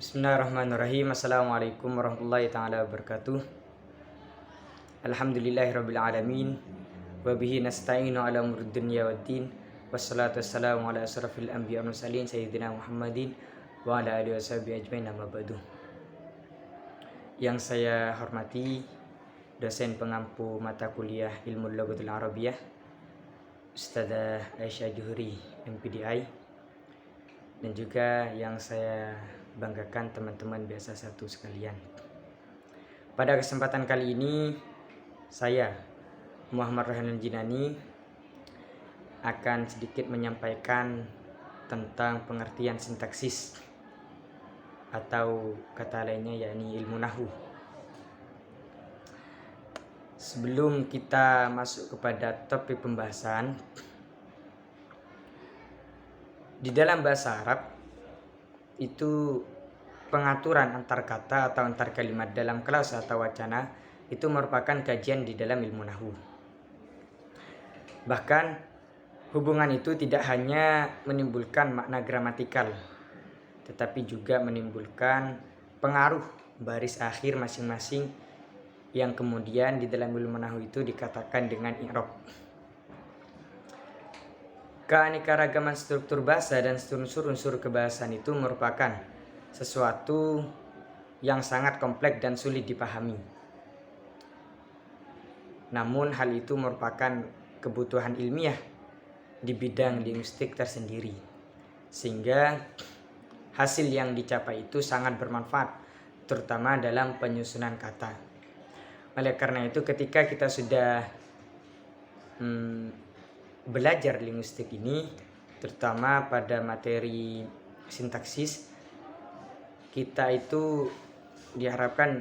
Bismillahirrahmanirrahim. Assalamualaikum warahmatullahi ta'ala wabarakatuh. Alhamdulillahirabbil alamin. Wa bihi nasta'inu ala umuri dunya waddin. Wassalatu wassalamu ala asrafil anbiya wal mursalin sayyidina Muhammadin wa ala alihi washabihi ajmain, amma ba'du. Yang saya hormati dosen pengampu mata kuliah Ilmu Lughatul Arabiyyah Ustadzah Aisyah Juhri MPDI, dan juga yang saya banggakan teman-teman biasa satu sekalian. Pada kesempatan kali ini saya Muhammad Rohanul Jinani akan sedikit menyampaikan tentang pengertian sintaksis atau kata lainnya yakni ilmu nahwu. Sebelum kita masuk kepada topik pembahasan, di dalam bahasa Arab itu pengaturan antar kata atau antar kalimat dalam klausa atau wacana itu merupakan kajian di dalam ilmu nahwu. Bahkan hubungan itu tidak hanya menimbulkan makna gramatikal, tetapi juga menimbulkan pengaruh baris akhir masing-masing yang kemudian di dalam ilmu nahwu itu dikatakan dengan i'rab. Keanekaragaman struktur bahasa dan unsur-unsur kebahasan itu merupakan sesuatu yang sangat kompleks dan sulit dipahami. Namun hal itu merupakan kebutuhan ilmiah di bidang linguistik tersendiri, sehingga hasil yang dicapai itu sangat bermanfaat, terutama dalam penyusunan kata. Oleh karena itu, ketika kita sudah belajar linguistik ini, terutama pada materi sintaksis, kita itu diharapkan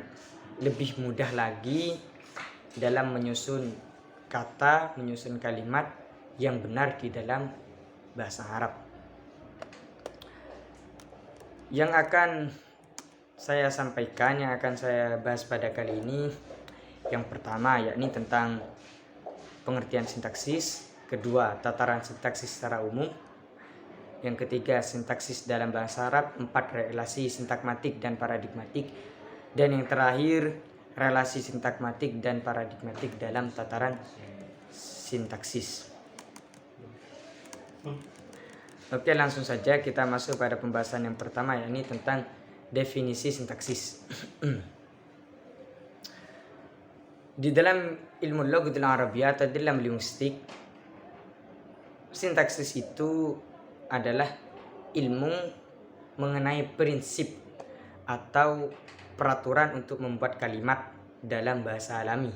lebih mudah lagi dalam menyusun kata, menyusun kalimat yang benar di dalam bahasa Arab. Yang akan saya sampaikan, yang akan saya bahas pada kali ini, yang pertama yakni tentang pengertian sintaksis, kedua tataran sintaksis secara umum, yang ketiga sintaksis dalam bahasa Arab, empat relasi sintakmatik dan paradigmatik, dan yang terakhir relasi sintakmatik dan paradigmatik dalam tataran sintaksis. Oke, langsung saja kita masuk pada pembahasan yang pertama, yakni tentang definisi sintaksis. Di dalam ilmu Lughatul Arabiyyah atau dalam linguistik, sintaksis itu adalah ilmu mengenai prinsip atau peraturan untuk membuat kalimat dalam bahasa alami.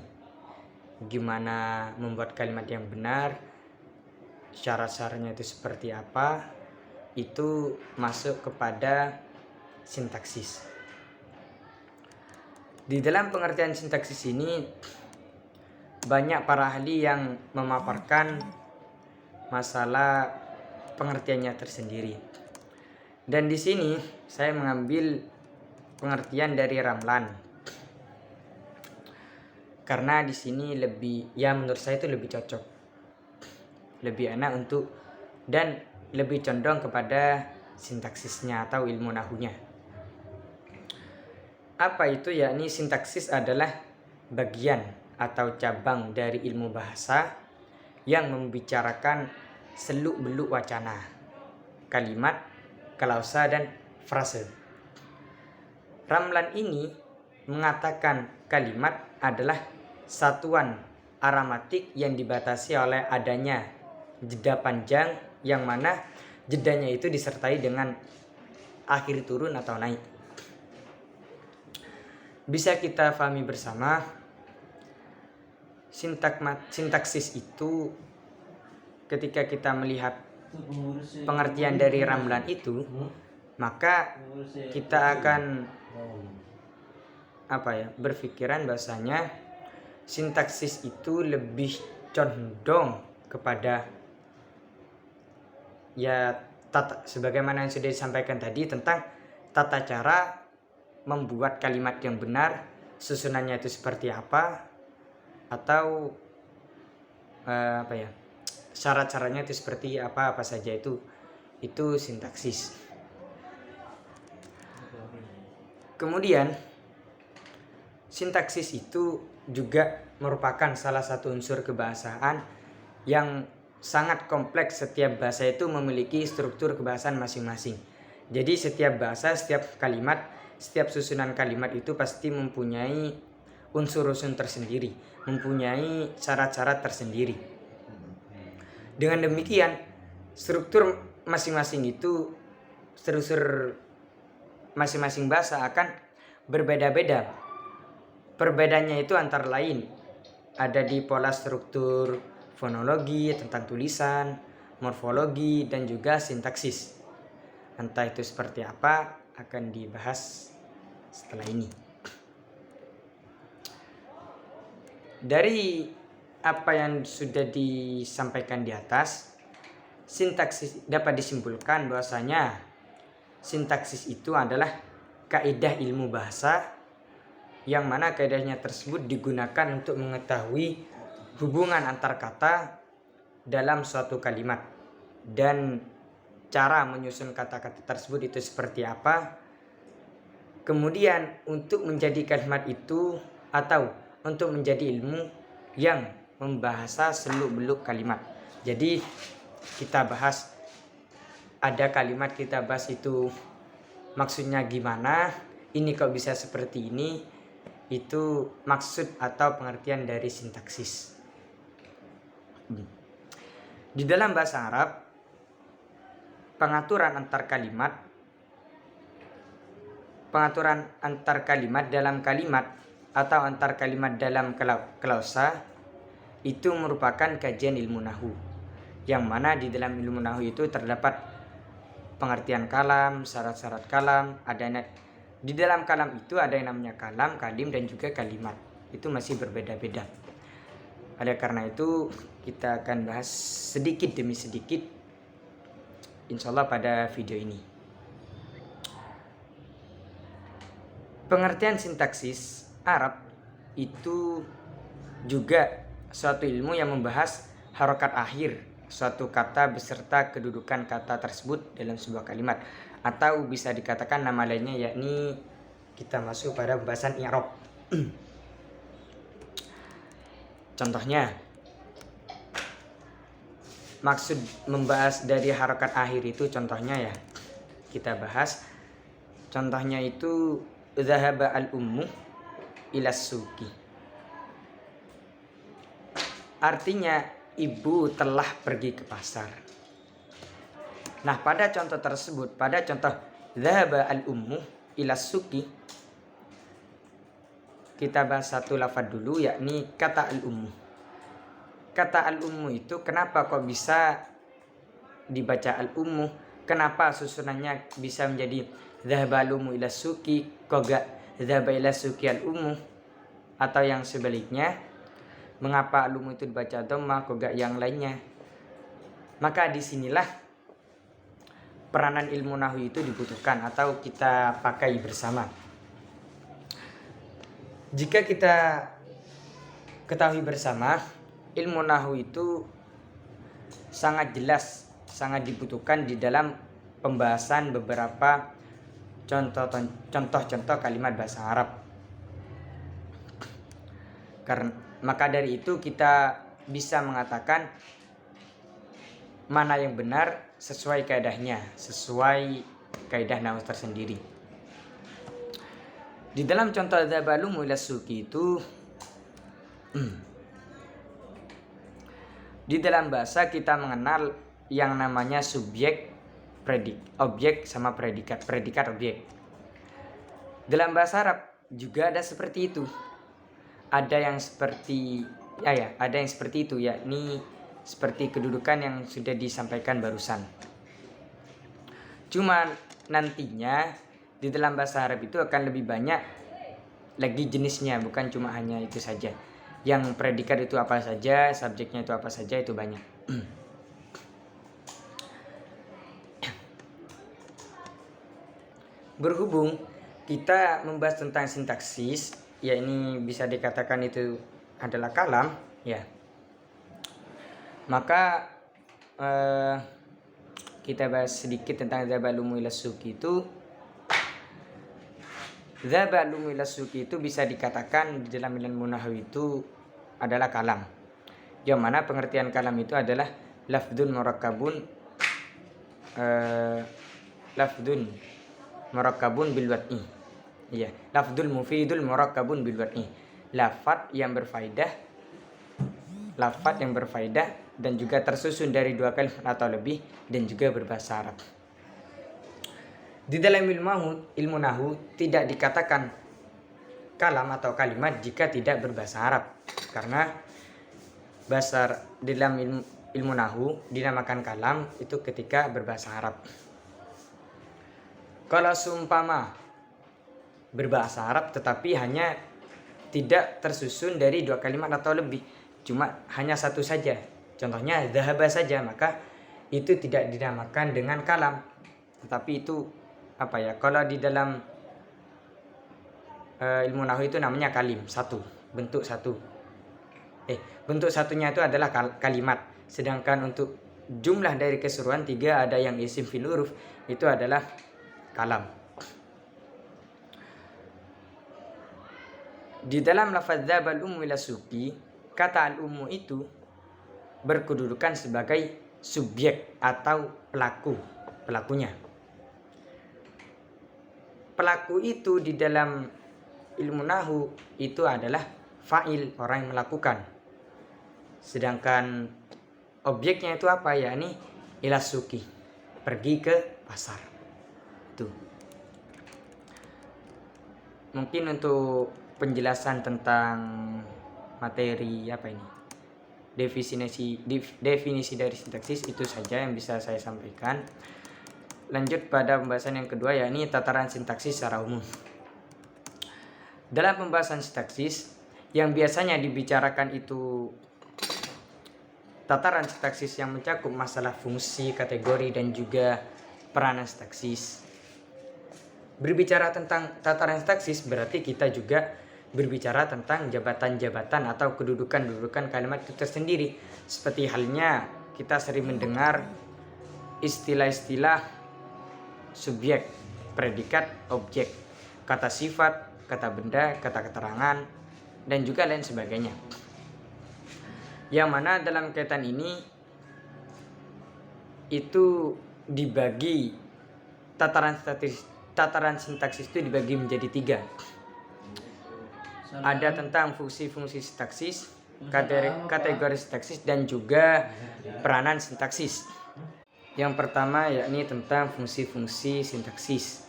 Gimana membuat kalimat yang benar, syarat-syaratnya itu seperti apa, itu masuk kepada sintaksis. Di dalam pengertian sintaksis ini banyak para ahli yang memaparkan masalah pengertiannya tersendiri. Dan di sini saya mengambil pengertian dari Ramlan. Karena di sini lebih, ya menurut saya itu lebih cocok. Lebih enak untuk dan lebih condong kepada sintaksisnya atau ilmu nahunya. Apa itu? Yakni sintaksis adalah bagian atau cabang dari ilmu bahasa yang membicarakan seluk-beluk wacana, kalimat, klausa, dan frase. Ramlan ini mengatakan kalimat adalah satuan aramatik yang dibatasi oleh adanya jeda panjang, yang mana jedanya itu disertai dengan akhir turun atau naik. Bisa kita pahami bersama, sintaksis itu ketika kita melihat pengertian dari Ramlan itu, maka kita akan berpikiran bahasanya sintaksis itu lebih condong kepada sebagaimana yang sudah disampaikan tadi tentang tata cara membuat kalimat yang benar, susunannya itu seperti apa, atau syarat-syaratnya itu seperti apa saja, itu sintaksis. Kemudian sintaksis itu juga merupakan salah satu unsur kebahasaan yang sangat kompleks. Setiap bahasa itu memiliki struktur kebahasaan masing-masing. Jadi setiap bahasa, setiap kalimat, setiap susunan kalimat itu pasti mempunyai unsur-unsur tersendiri, mempunyai cara-cara tersendiri. Dengan demikian, struktur masing-masing itu, struktur masing-masing bahasa akan berbeda-beda. Perbedaannya itu antara lain ada di pola struktur fonologi, tentang tulisan, morfologi, dan juga sintaksis. Entah itu seperti apa akan dibahas setelah ini. Dari apa yang sudah disampaikan di atas, sintaksis dapat disimpulkan bahwasanya sintaksis itu adalah kaidah ilmu bahasa yang mana kaidahnya tersebut digunakan untuk mengetahui hubungan antar kata dalam suatu kalimat dan cara menyusun kata-kata tersebut itu seperti apa. Kemudian untuk menjadi kalimat itu atau untuk menjadi ilmu yang membahasa seluk-beluk kalimat. Jadi kita bahas, ada kalimat kita bahas itu maksudnya gimana, ini kok bisa seperti ini, itu maksud atau pengertian dari sintaksis. Di dalam bahasa Arab, pengaturan antar kalimat dalam kalimat atau antar kalimat dalam klausa itu merupakan kajian ilmu nahwu, yang mana di dalam ilmu nahwu itu terdapat pengertian kalam, syarat-syarat kalam, di dalam kalam itu ada yang namanya kalam, kalim, dan juga kalimat. Itu masih berbeda-beda. Oleh karena itu kita akan bahas sedikit demi sedikit insyaallah pada video ini. Pengertian sintaksis Arab itu juga suatu ilmu yang membahas harokat akhir suatu kata beserta kedudukan kata tersebut dalam sebuah kalimat, atau bisa dikatakan nama lainnya yakni kita masuk pada pembahasan i'rab. Contohnya, maksud membahas dari harokat akhir itu contohnya ya kita bahas. Contohnya itu zahaba al-ummu ilas suki, artinya ibu telah pergi ke pasar. Nah, pada contoh tersebut, pada contoh zahaba al-ummu ilas suki, kita bahas satu lafaz dulu yakni kata al-ummu. Kata al-ummu itu kenapa kok bisa dibaca al-ummu? Kenapa susunannya bisa menjadi zahaba al-ummu ilas suki, kok gak zahaba ilas suki al-ummu? Atau yang sebaliknya, mengapa al-ummu itu dibaca dhammah kok gak yang lainnya? Maka disinilah peranan ilmu nahwu itu dibutuhkan atau kita pakai bersama. Jika kita ketahui bersama, ilmu nahwu itu sangat jelas, sangat dibutuhkan di dalam pembahasan beberapa contoh-contoh kalimat bahasa Arab. Maka dari itu kita bisa mengatakan mana yang benar sesuai kaidahnya, sesuai kaidah nahwu tersendiri. Di dalam contoh dzabalu mulas suki itu di dalam bahasa kita mengenal yang namanya subjek, objek sama predikat objek. Dalam bahasa Arab juga ada seperti itu. Ada yang seperti itu, yakni seperti kedudukan yang sudah disampaikan barusan. Cuman nantinya di dalam bahasa Arab itu akan lebih banyak lagi jenisnya, bukan cuma hanya itu saja. Yang predikat itu apa saja, subjeknya itu apa saja, itu banyak. Berhubung kita membahas tentang sintaksis, ya ini bisa dikatakan itu adalah kalam, ya. Maka kita bahas sedikit tentang zabalu mulas suki itu. Dzaba al-ummu ila suqi itu bisa dikatakan di dalam ilmu nahwu itu adalah kalam. Yang mana pengertian kalam itu adalah lafdun murakkabun lafdun murakkabun bil wad'i. Iya, lafdul mufidul murakkabun bil wad'i. Lafaz yang berfaedah dan juga tersusun dari dua kalimat atau lebih dan juga berbahasa Arab. Di dalam ilmu nahwu tidak dikatakan kalam atau kalimat jika tidak berbahasa Arab, karena bahasa dalam ilmu nahwu dinamakan kalam itu ketika berbahasa Arab. Kalau seumpama berbahasa Arab tetapi hanya tidak tersusun dari dua kalimat atau lebih, cuma hanya satu saja, contohnya dhahaba saja, maka itu tidak dinamakan dengan kalam, tetapi itu kalau di dalam ilmu nahwu itu namanya kalim, satu, bentuk satu. Bentuk satunya itu adalah kalimat. Sedangkan untuk jumlah dari keseluruhan 3 ada yang isim fil huruf, itu adalah kalam. Di dalam lafaz dzaba al-ummu ila suqi, kata al-ummu itu berkedudukan sebagai subjek atau pelakunya. Pelaku itu di dalam ilmu nahwu itu adalah fa'il, orang yang melakukan. Sedangkan objeknya itu apa? Yakni ila suqi, pergi ke pasar. Tuh. Mungkin untuk penjelasan tentang materi definisi dari sintaksis itu saja yang bisa saya sampaikan. Lanjut pada pembahasan yang kedua, yakni tataran sintaksis secara umum. Dalam pembahasan sintaksis yang biasanya dibicarakan itu tataran sintaksis yang mencakup masalah fungsi, kategori, dan juga peranan sintaksis. Berbicara tentang tataran sintaksis berarti kita juga berbicara tentang jabatan-jabatan atau kedudukan-kedudukan kalimat itu tersendiri. Seperti halnya kita sering mendengar istilah-istilah subjek, predikat, objek, kata sifat, kata benda, kata keterangan, dan juga lain sebagainya. Yang mana dalam kaitan ini itu dibagi tataran sintaksis itu dibagi menjadi 3. Ada tentang fungsi-fungsi sintaksis, kategori sintaksis, dan juga peranan sintaksis. Yang pertama yakni tentang fungsi-fungsi sintaksis.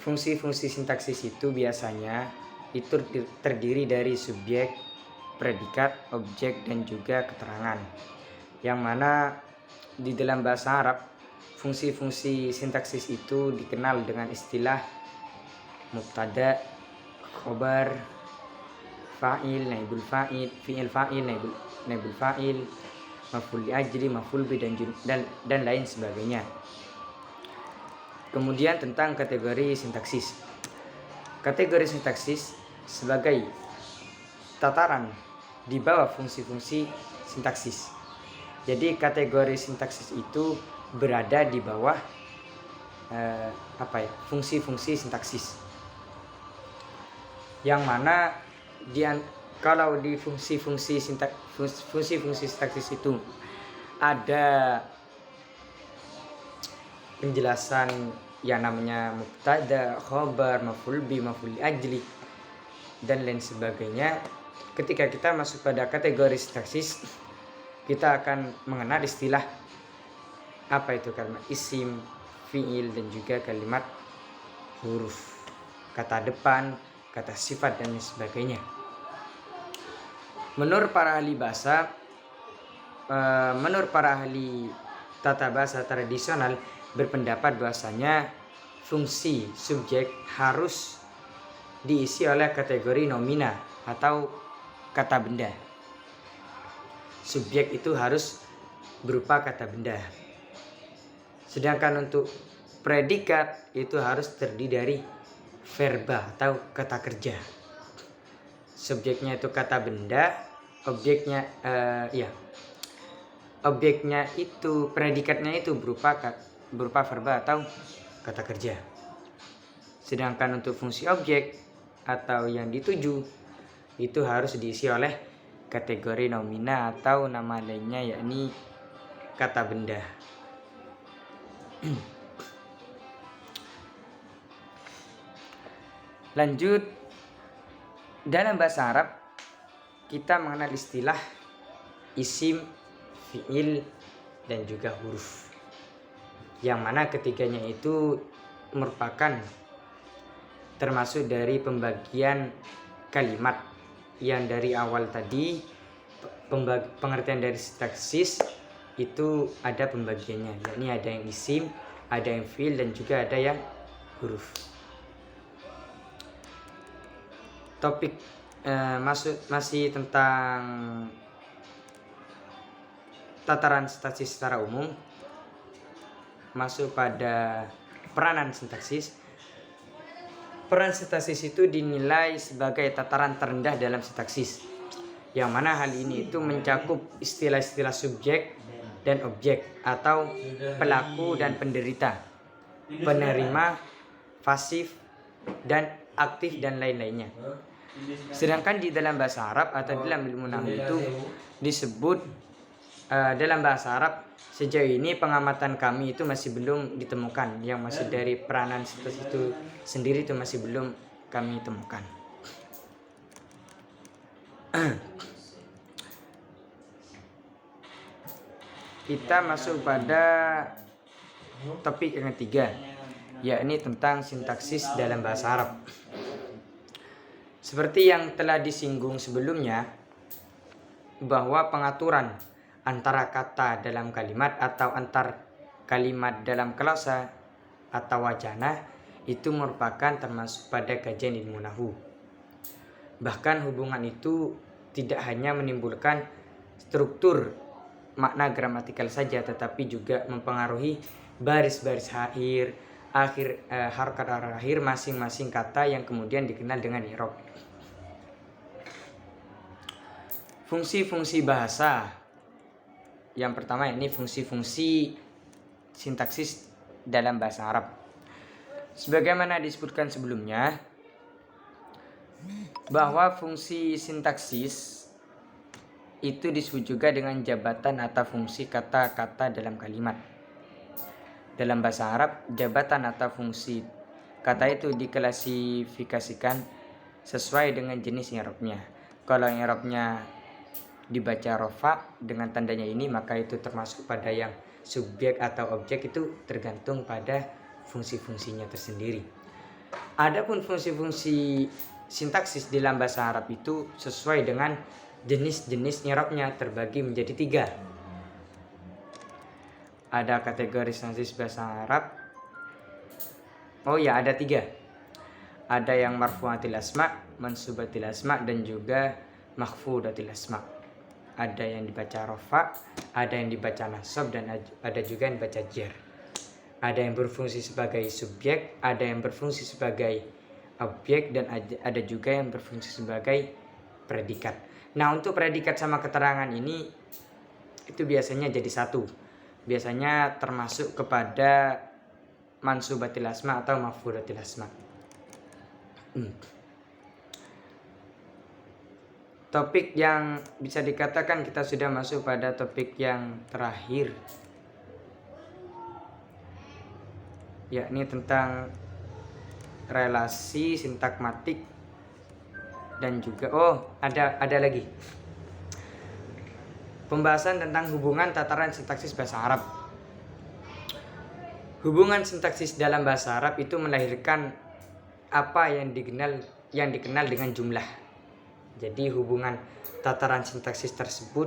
Fungsi-fungsi sintaksis itu biasanya itu terdiri dari subjek, predikat, objek, dan juga keterangan. Yang mana di dalam bahasa Arab fungsi-fungsi sintaksis itu dikenal dengan istilah mubtada, khobar, fa'il, naibul fa'il, fi'il fa'il, naibul fa'il, maf'ul li ajli, maf'ul bi, dan lain sebagainya. Kemudian tentang kategori sintaksis. Kategori sintaksis sebagai tataran di bawah fungsi-fungsi sintaksis. Jadi kategori sintaksis itu berada di bawah fungsi-fungsi sintaksis. Yang mana kalau di fungsi-fungsi sintaksis itu ada penjelasan yang namanya mubtada, khobar, maf'ul bi, maf'ul li ajli, dan lain sebagainya. Ketika kita masuk pada kategori sintaksis, kita akan mengenal istilah kalimat isim, fi'il, dan juga kalimat huruf, kata depan, kata sifat, dan lain sebagainya. Menurut para ahli tata bahasa tradisional berpendapat bahwasanya fungsi subjek harus diisi oleh kategori nomina atau kata benda. Subjek itu harus berupa kata benda. Sedangkan untuk predikat itu harus terdiri dari verba atau kata kerja. Subjeknya itu kata benda, objeknya predikatnya itu berupa verba atau kata kerja. Sedangkan untuk fungsi objek atau yang dituju itu harus diisi oleh kategori nomina atau nama lainnya, yakni kata benda. Lanjut, dalam bahasa Arab kita mengenal istilah isim, fiil, dan juga huruf, yang mana ketiganya itu merupakan termasuk dari pembagian kalimat yang dari awal tadi pengertian dari sintaksis itu ada pembagiannya, yakni ada yang isim, ada yang fiil, dan juga ada yang huruf. Topik masih tentang tataran sintaksis secara umum, masuk pada peranan sintaksis. Peran sintaksis itu dinilai sebagai tataran terendah dalam sintaksis, yang mana hal ini itu mencakup istilah-istilah subjek dan objek atau pelaku dan penderita, penerima, pasif, dan aktif, dan lain-lainnya. Sedangkan di dalam bahasa Arab atau dalam ilmu nahwu itu disebut dalam bahasa Arab sejauh ini pengamatan kami itu masih belum ditemukan, yang masih dari peranan sintaksis itu sendiri itu masih belum kami temukan. Kita masuk pada topik yang ketiga, yakni tentang sintaksis dalam bahasa Arab. Seperti yang telah disinggung sebelumnya, bahwa pengaturan antara kata dalam kalimat atau antar kalimat dalam klausa atau wacana itu merupakan termasuk pada kajian ilmu nahwu. Bahkan hubungan itu tidak hanya menimbulkan struktur makna gramatikal saja, tetapi juga mempengaruhi baris-baris akhir, harokat akhir masing-masing kata yang kemudian dikenal dengan i'rab. Fungsi-fungsi bahasa. Yang pertama ini fungsi-fungsi sintaksis dalam bahasa Arab. Sebagaimana disebutkan sebelumnya, bahwa fungsi sintaksis itu disebut juga dengan jabatan atau fungsi kata-kata dalam kalimat. Dalam bahasa Arab, jabatan atau fungsi kata itu diklasifikasikan sesuai dengan jenis i'rabnya. Kalau i'rabnya dibaca rofa dengan tandanya ini, maka itu termasuk pada yang subjek atau objek, itu tergantung pada fungsi-fungsinya tersendiri. Adapun fungsi-fungsi sintaksis dalam bahasa Arab itu sesuai dengan jenis-jenis i'rabnya terbagi menjadi 3. Ada kategori sintaksis bahasa Arab. Ada 3. Ada yang marfu'atil asma, mansubatil asma, dan juga makhfudatil asma. Ada yang dibaca rofa, ada yang dibaca nasab, dan ada juga yang dibaca jar. Ada yang berfungsi sebagai subjek, ada yang berfungsi sebagai objek, dan ada juga yang berfungsi sebagai predikat. Nah, untuk predikat sama keterangan ini itu biasanya jadi satu. Biasanya termasuk kepada mansubatil asma atau makhfudatil asma. Topik yang bisa dikatakan kita sudah masuk pada topik yang terakhir, yakni tentang relasi sintakmatik dan juga ada lagi pembahasan tentang hubungan tataran sintaksis bahasa Arab. Hubungan sintaksis dalam bahasa Arab itu melahirkan apa yang dikenal dengan jumlah. Jadi hubungan tataran sintaksis tersebut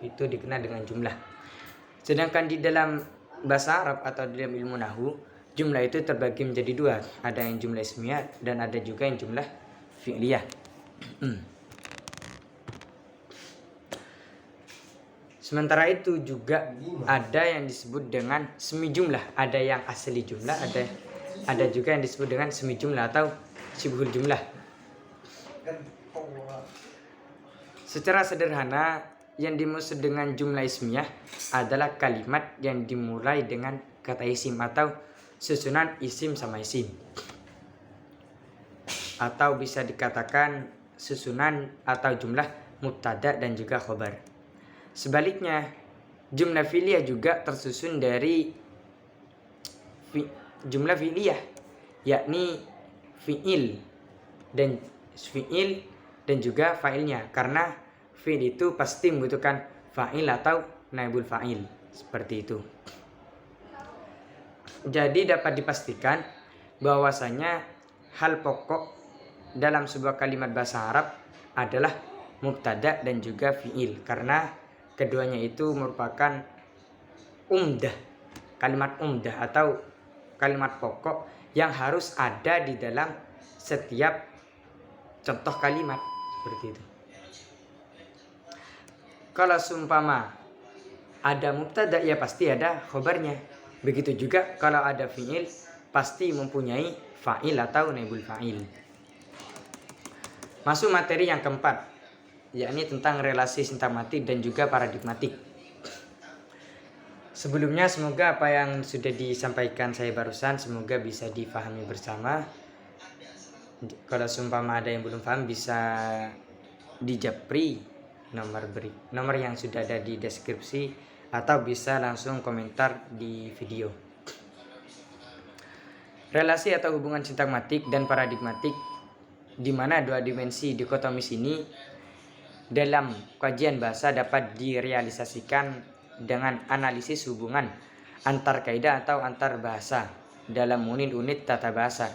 itu dikenal dengan jumlah. Sedangkan di dalam bahasa Arab atau dalam ilmu nahwu, jumlah itu terbagi menjadi 2. Ada yang jumlah ismiyah dan ada juga yang jumlah fi'liyah. Sementara itu juga ada yang disebut dengan semi jumlah, ada yang asli jumlah, ada juga yang disebut dengan semi jumlah atau syibhul jumlah. Secara sederhana, yang dimaksud dengan jumlah ismiyah adalah kalimat yang dimulai dengan kata isim atau susunan isim sama isim. atau bisa dikatakan susunan atau jumlah mubtada dan juga khobar. Sebaliknya, jumlah fi'liyah juga tersusun dari jumlah fi'liyah, yakni fi'il dan juga fa'ilnya, karena fi'il itu pasti membutuhkan fa'il atau naibul fa'il, seperti itu. Jadi dapat dipastikan bahwasanya hal pokok dalam sebuah kalimat bahasa Arab adalah mubtada dan juga fi'il, karena keduanya itu merupakan kalimat umdah atau kalimat pokok yang harus ada di dalam setiap contoh kalimat, seperti itu. Kalau seumpama ada mubtada, ya pasti ada khobarnya. Begitu juga kalau ada fi'il, pasti mempunyai fa'il atau naibul fa'il. Masuk materi yang keempat, yakni tentang relasi sintakmatik dan juga paradigmatik. Sebelumnya semoga apa yang sudah disampaikan saya barusan semoga bisa difahami bersama. Kalau seumpama ada yang belum paham bisa dijapri nomor yang sudah ada di deskripsi, atau bisa langsung komentar di video. Relasi atau hubungan sintakmatik dan paradigmatik, di mana dua dimensi dikotomis ini dalam kajian bahasa dapat direalisasikan dengan analisis hubungan antar kaidah atau antar bahasa dalam unit-unit tata bahasa.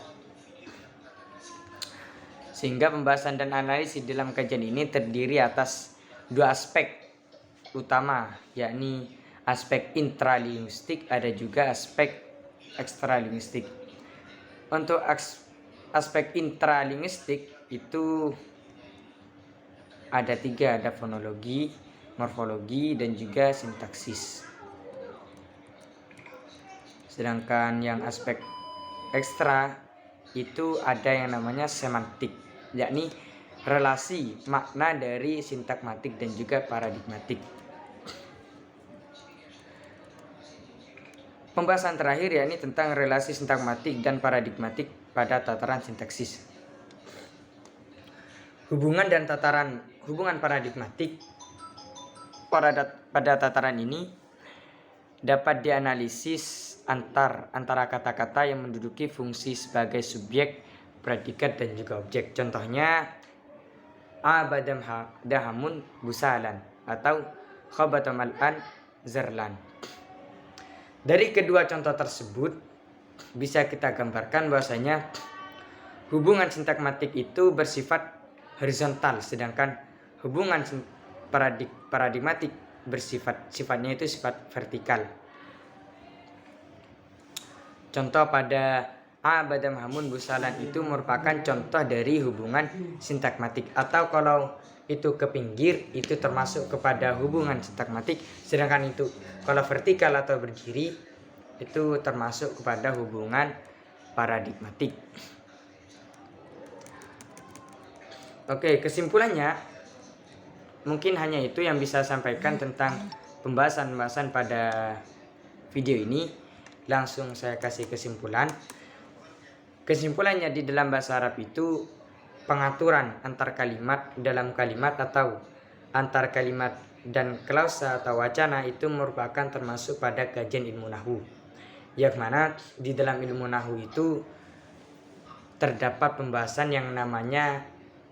Sehingga pembahasan dan analisis dalam kajian ini terdiri atas dua aspek utama, yakni aspek intralinguistik, ada juga aspek ekstralinguistik. Untuk aspek intralinguistik itu ada tiga, ada fonologi, morfologi, dan juga sintaksis. Sedangkan yang aspek ekstra itu ada yang namanya semantik, yakni relasi makna dari sintakmatik dan juga paradigmatik. Pembahasan terakhir yakni tentang relasi sintakmatik dan paradigmatik pada tataran sintaksis. Hubungan paradigmatik pada tataran ini dapat dianalisis antara kata-kata yang menduduki fungsi sebagai subjek, predikat, dan juga objek. Contohnya abadahamun busalan atau khabatamal'an zarlan. Dari kedua contoh tersebut bisa kita gambarkan bahwasanya hubungan sintakmatik itu bersifat horizontal, sedangkan hubungan paradigmatik sifatnya itu sifat vertikal. Contoh pada abadahamun busalan itu merupakan contoh dari hubungan sintakmatik, atau kalau itu ke pinggir itu termasuk kepada hubungan sintakmatik, sedangkan itu kalau vertikal atau berdiri itu termasuk kepada hubungan paradigmatik. Oke, kesimpulannya mungkin hanya itu yang bisa saya sampaikan tentang pembahasan pada video ini. Langsung saya kasih kesimpulan. Kesimpulannya, di dalam bahasa Arab itu pengaturan antar kalimat dalam kalimat atau antar kalimat dan klausa atau wacana itu merupakan termasuk pada kajian ilmu nahwu, yang mana di dalam ilmu nahwu itu terdapat pembahasan yang namanya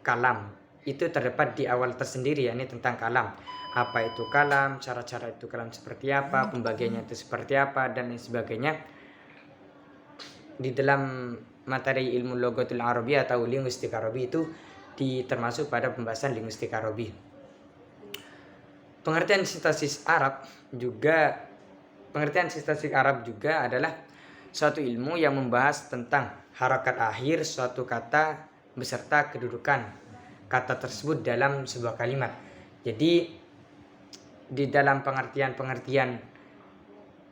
kalam. Itu terdapat di awal tersendiri, yakni tentang kalam. Apa itu kalam, cara-cara itu kalam seperti apa, pembagiannya itu seperti apa, dan lain sebagainya. Di dalam materi ilmu logatul arabi atau linguistik Arabi itu termasuk pada pembahasan linguistik Arabi. Pengertian sintaksis Arab juga adalah suatu ilmu yang membahas tentang harakat akhir suatu kata beserta kedudukan kata tersebut dalam sebuah kalimat. Jadi di dalam pengertian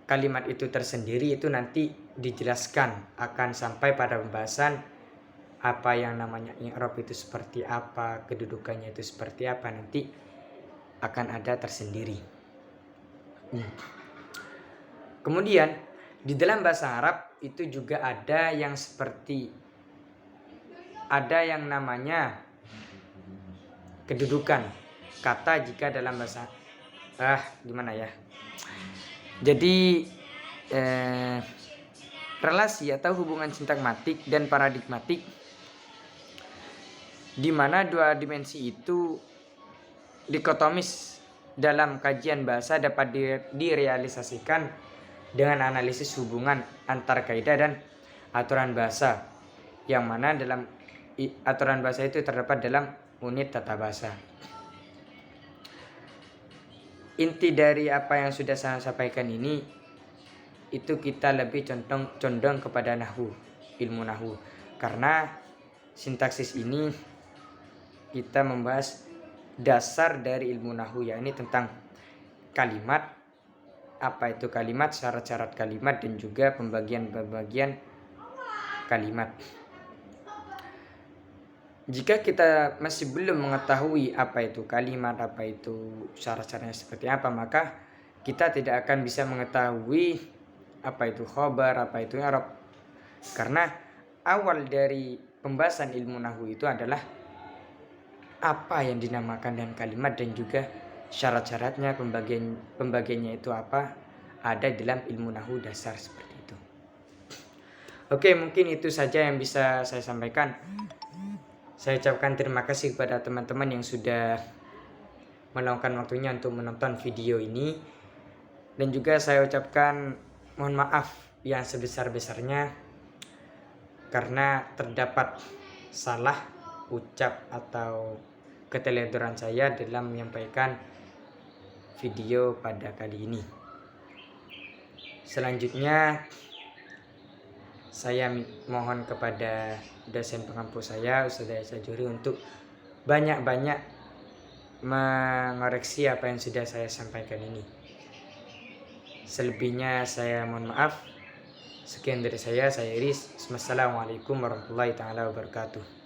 kalimat itu tersendiri itu nanti dijelaskan akan sampai pada pembahasan apa yang namanya i'rab itu seperti apa, kedudukannya itu seperti apa, nanti akan ada tersendiri. Kemudian di dalam bahasa Arab itu juga ada yang seperti ada yang namanya kedudukan kata jika dalam bahasa gimana ya. Jadi relasi atau hubungan sintakmatik dan paradigmatik di mana dua dimensi itu dikotomis dalam kajian bahasa dapat direalisasikan dengan analisis hubungan antar kaidah dan aturan bahasa, yang mana dalam aturan bahasa itu terdapat dalam unit tata bahasa. Inti dari apa yang sudah saya sampaikan ini, itu kita lebih condong kepada nahwu, ilmu nahwu. Karena sintaksis ini kita membahas dasar dari ilmu nahwu, yakni tentang kalimat, apa itu kalimat, syarat-syarat kalimat, dan juga pembagian-pembagian kalimat. Jika kita masih belum mengetahui apa itu kalimat, apa itu syarat-syaratnya seperti apa, maka kita tidak akan bisa mengetahui apa itu khobar, apa itu i'rab. Karena awal dari pembahasan ilmu nahwu itu adalah apa yang dinamakan dengan kalimat dan juga syarat-syaratnya, pembagiannya itu apa, ada dalam ilmu nahwu dasar seperti itu. Oke, mungkin itu saja yang bisa saya sampaikan. Saya ucapkan terima kasih kepada teman-teman yang sudah meluangkan waktunya untuk menonton video ini, dan juga saya ucapkan mohon maaf yang sebesar-besarnya karena terdapat salah ucap atau keteledoran saya dalam menyampaikan video pada kali ini. Selanjutnya saya mohon kepada dosen pengampu saya, Ustaz Sajuri, untuk banyak-banyak mengoreksi apa yang sudah saya sampaikan ini. Selebihnya saya mohon maaf. Sekian dari saya Iris. Wassalamualaikum warahmatullahi taala wabarakatuh.